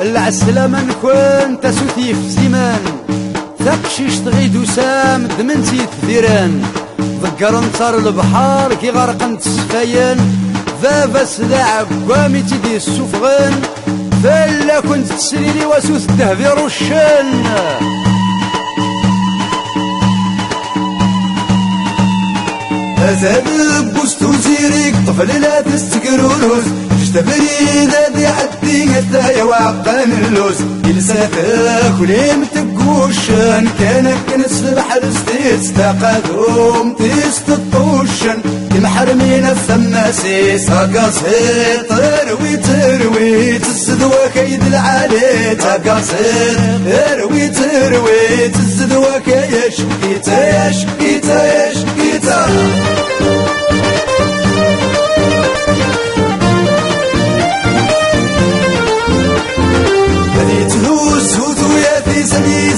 العسلامة نكون تسوتي في زمان تقشيش تغيد وسام دمنتي تثيران ذكر نصار البحار كي غرقن تسفيان ذا سلاع قوامي تدي السفغان فلا كنت تسريلي واسوس الدهبير والشان أزاد بوستو زيريك طفل لا تستقرولوز جتبري ذا يعدي حتى يوعقان اللوز يلساتك وليم تقوشن كانك كنس البحر ستيستقادهم تستطوشن المحرمين الثماسيس هكاسيت تروي تزدوا كيد العالي تكاسيت تروي تزدوا كيش كيتاش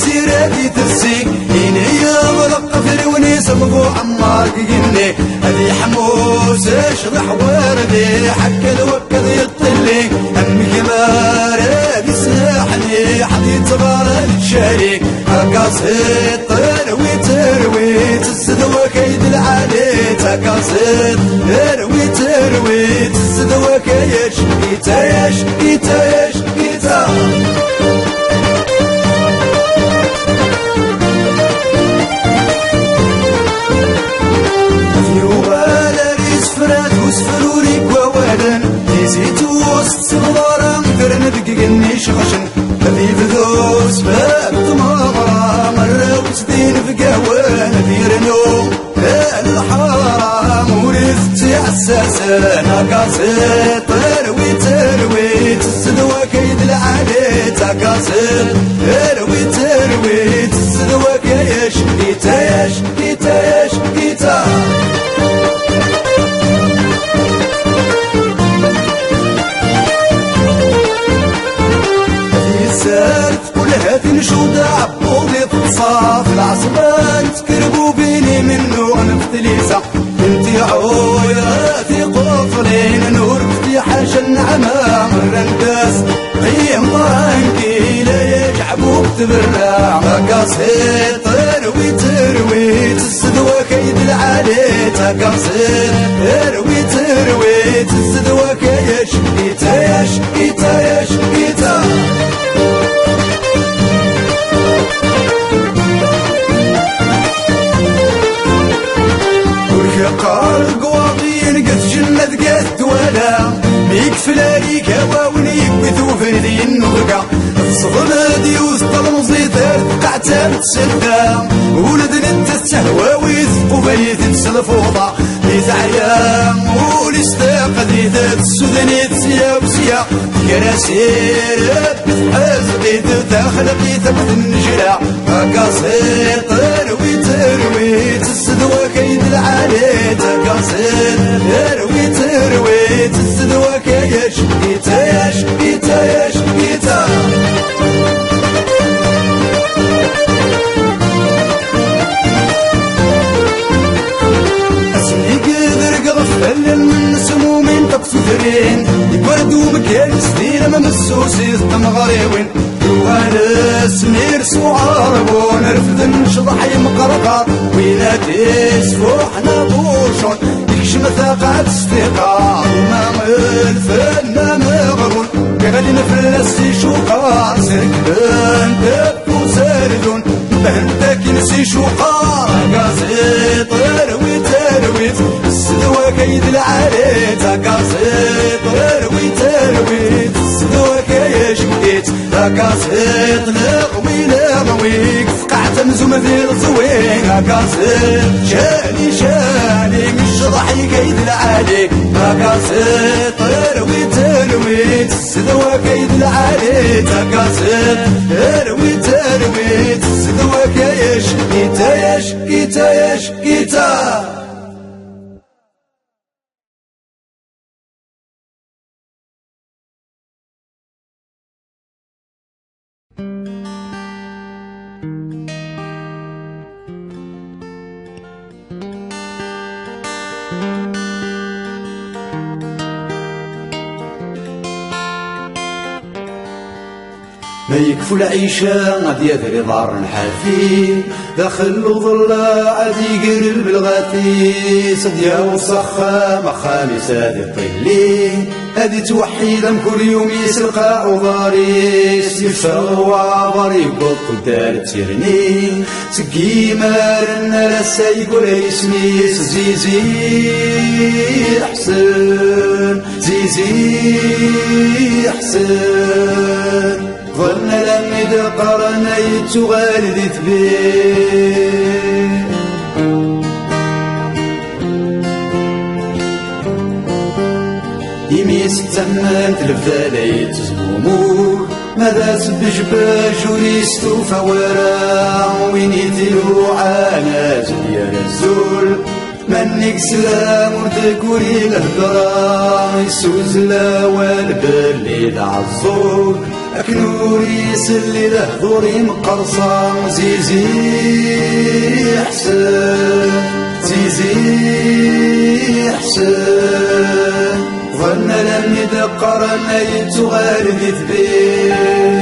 زيراتي ترسيك إني غرق في الونيس مبو عمارك جني هذي حموس اشرح وردي حكى الوكد يطلي أمي كبار بيساحني حديد صغار الشارك هكاسيت تروي تسدوا كيد العالي تكاسيت تروي تسدوا كيش كيتاش وسفروري كوالا تيزيتو وسط صغارا كرن دقيقني شخشن خفيف ذوس باب تمغرا مرة وسدين في قهوة نذيرنو الحرام ورثتي عساسا ناقاسيت تروي تسدوا كيد العالي تاقاسيت تروي تسدوا كيش كيتاش نشود عبودي تصاف العصبان تكربوا بيني منو نفتليسة انتي عوياتي قفلين نور فتي حاجة النعمة مرة نداس قيم ضرانكي لا يجعبوك تبرع مقاصيد تروي تسدوا كيد العالي تقاصيد تروي تسدوا كيش كيتاش قال قواضين قد جنة قد ولا ميك فلاري كواونيك بثوفردي النغقة تصغل ديوس طلمزيتر قعتها بتسدام ولدن انت التهوى ويثقوا بيت السلفوضة لزعيام ولستاقدي السودانيت سيا وسيا كراسير بتحزبي تخلقي ثبت النجرة هكاسير تروي تسدوا كيد العالي تقاصد تروي تسدوا كيش كيتاش اسمي قدر قغفل من سمومين تقصدرين يبردوا مكان سنين ما مسوسي مغريوين وانا سمير سوعربون رفض نشضح يمقرقر ويناتي سفوحنا بوشون يكشم ثقات استيقار وما الفن مغرون قال نفلسي شوقار سركبان تبكو ساردون بهنتك نسي شوقار قاسي تروي السدوى كيد العالي تقاسي تروي السدوى كيش كيت تقاسي لغوي فقعت مزوم ذي الزوين تقاسي شاني مش ضحي كيد العالي تقاسي تروي السدوى كيد العالي تقاسي تروي السدوى كيش كيتا ما يكفو العيشة غادي يدري ضار الحافي داخل ظلا عادي يقرب بالغاتي صديا وصخا مخامس هادي الطيلي هادي توحيدة كل يوم يسلقى عضاريس يفشغ وعبر يقط دار تيرني سقي مارنا لسا يقول يسميس زيزي حسن زيزي حسن ظلنا لم يدقرنا يتغالد ثبيت يميس التمن تلفذا يتزمومور ماذا سبجباج وريستو فورا وين يتلو عانا زديا الزول منك سلام وردكوري الهدرا يسوز لا والبلي عالزور أكنوري سلي لهدوري مقرصا زيزي حسن زيزي حسن ظن لم يدقرنا يتغالد ثبيت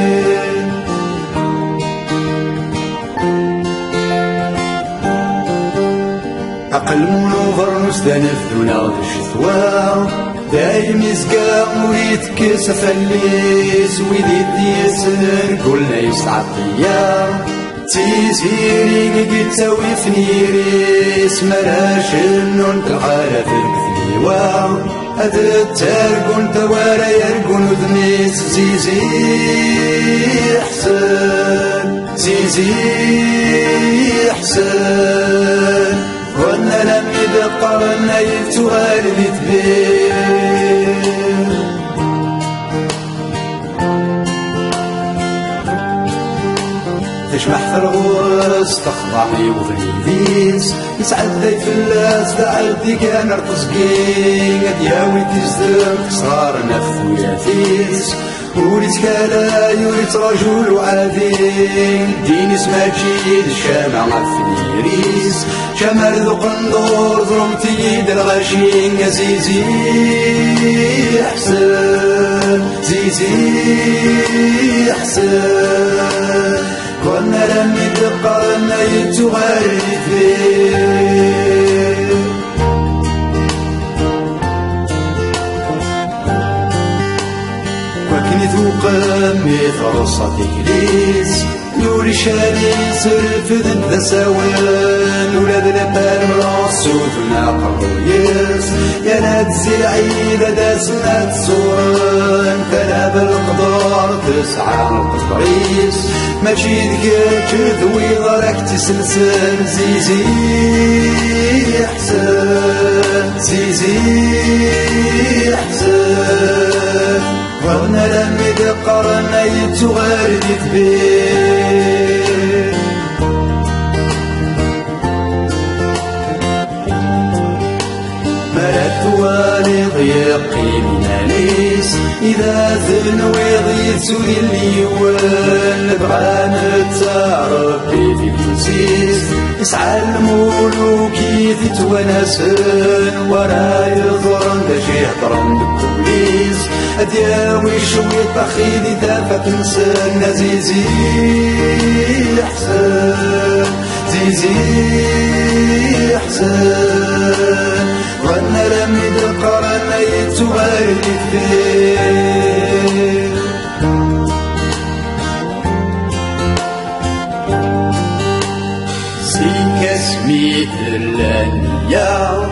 عقل منوفر مستنف دون غد الشتوى دايم يزقى مريد سفليس ويدي ديسن كلنا يسعى الطيار تيزيري قد تسوي فنيريس مراش النون تلقالا في الكثنيوى هذا التارقون توارا يرقون ذنيس زيزي حسن زيزي حسن وانا لم يدقرنا يتغالد ثبيت تشمح في الغرس تخضعني وفريديس يسعدي في اللاس تعدي كان رتزقين قد ياوي تزدم صار نفو يافيس وريت كلا يوريت رجل عادين دين اسمها جيد الشامع فنيريس شمال ذو قندور ضرمتي الغاشين يا زيزي حسن زيزي حسن كنا لم يدقرنا يتغالد فيه وكن ذوق مثل صديقليس يوري شالي سرفذن ذا سوان ولاد لبال مرصوث ناقرويس يا ناد زرعي داسنا تسوران تلا بالقدار تسعى القطريس ماشي ذكاك ذوي ضرك تسلسل زيزي حسن زيزي حسن ظلنا لم يدقرنا يتغالد ثبيت مرات والد يقين ناليس إذا ذنوي ضيت سوري الليوان بغى نتعربي في الجنسيس يسعى المولوك يتونسن ورا يضرن باش يحضرن بالكوليس أدياوي شوية بخيدي دافت نسن زيزي حسن زيزي حسن وانا لم يدقرنا يتغالد فيه سيكا سميت اللانية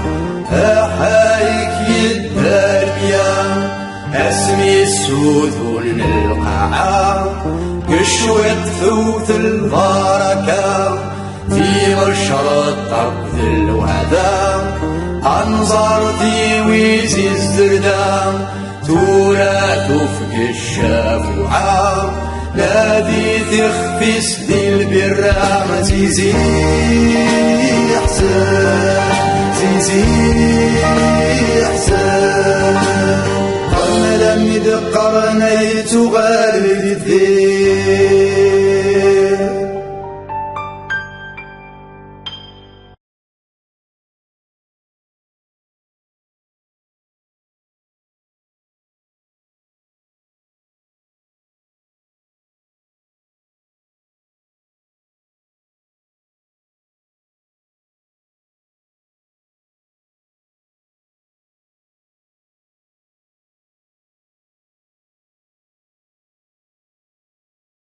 أحايك يداريا اسمي السوذون القاعة كشوة ثوث البركة في مشرط طرد الوعدة أنظرتي ويزي الزردة تورا تفك الشافوعة نادي تخفي سدي البرام زيزي حسن زيزي حسن لم يدقرنا يتغالد فيه